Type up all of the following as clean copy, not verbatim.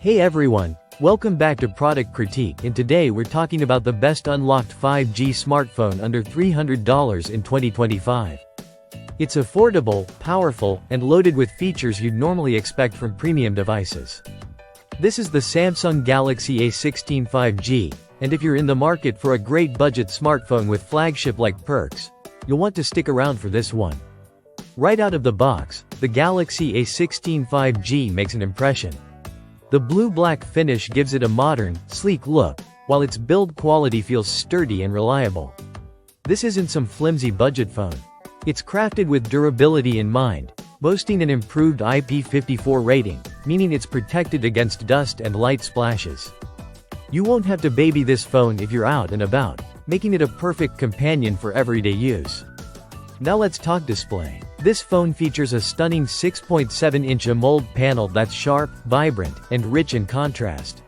Hey everyone, welcome back to Product Critique, and today we're talking about the best unlocked 5G smartphone under $300 in 2025. It's affordable, powerful, and loaded with features you'd normally expect from premium devices. This is the Samsung Galaxy A16 5G, and if you're in the market for a great budget smartphone with flagship-like perks, you'll want to stick around for this one. Right out of the box, the Galaxy A16 5G makes an impression. The blue-black finish gives it a modern, sleek look, while its build quality feels sturdy and reliable. This isn't some flimsy budget phone. It's crafted with durability in mind, boasting an improved IP54 rating, meaning it's protected against dust and light splashes. You won't have to baby this phone if you're out and about, making it a perfect companion for everyday use. Now let's talk display. This phone features a stunning 6.7-inch AMOLED panel that's sharp, vibrant, and rich in contrast.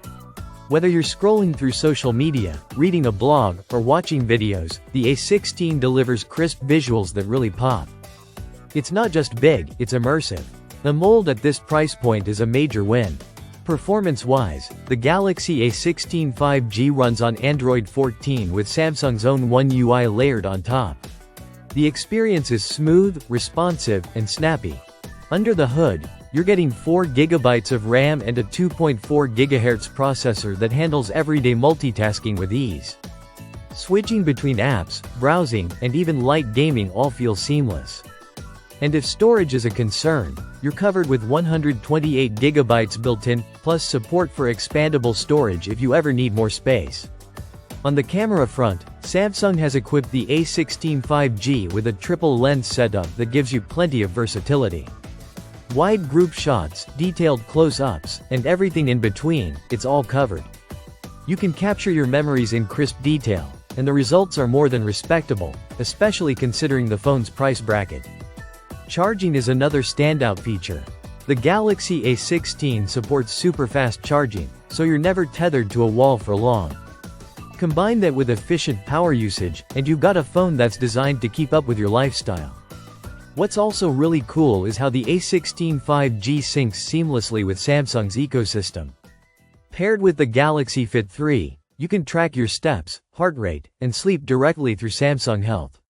Whether you're scrolling through social media, reading a blog, or watching videos, the A16 delivers crisp visuals that really pop. It's not just big, it's immersive. AMOLED at this price point is a major win. Performance-wise, the Galaxy A16 5G runs on Android 14 with Samsung's own One UI layered on top. The experience is smooth, responsive, and snappy. Under the hood, you're getting 4 GB of RAM and a 2.4 GHz processor that handles everyday multitasking with ease. Switching between apps, browsing, and even light gaming all feel seamless. And if storage is a concern, you're covered with 128 GB built-in, plus support for expandable storage if you ever need more space. On the camera front, Samsung has equipped the A16 5G with a triple lens setup that gives you plenty of versatility. Wide group shots, detailed close-ups, and everything in between, it's all covered. You can capture your memories in crisp detail, and the results are more than respectable, especially considering the phone's price bracket. Charging is another standout feature. The Galaxy A16 supports super-fast charging, so you're never tethered to a wall for long. Combine that with efficient power usage, and you've got a phone that's designed to keep up with your lifestyle. What's also really cool is how the A16 5G syncs seamlessly with Samsung's ecosystem. Paired with the Galaxy Fit 3, you can track your steps, heart rate, and sleep directly through Samsung Health.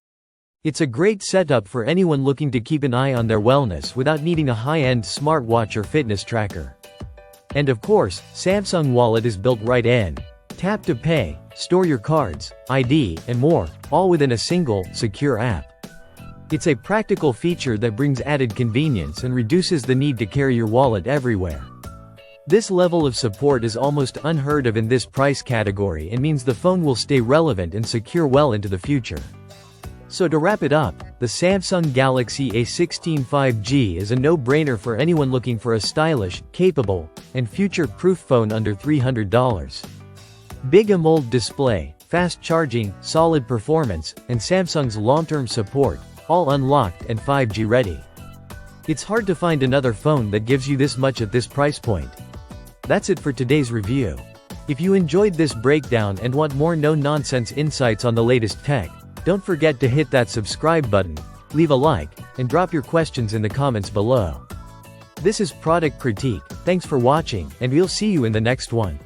It's a great setup for anyone looking to keep an eye on their wellness without needing a high-end smartwatch or fitness tracker. And of course, Samsung Wallet is built right in. Tap to pay, store your cards, ID, and more, all within a single, secure app. It's a practical feature that brings added convenience and reduces the need to carry your wallet everywhere. This level of support is almost unheard of in this price category and means the phone will stay relevant and secure well into the future. So to wrap it up, the Samsung Galaxy A16 5G is a no-brainer for anyone looking for a stylish, capable, and future-proof phone under $300. Big AMOLED display, fast charging, solid performance, and Samsung's long-term support, all unlocked and 5G ready. It's hard to find another phone that gives you this much at this price point. That's it for today's review. If you enjoyed this breakdown and want more no-nonsense insights on the latest tech, don't forget to hit that subscribe button, leave a like, and drop your questions in the comments below. This is Product Critique, thanks for watching, and we'll see you in the next one.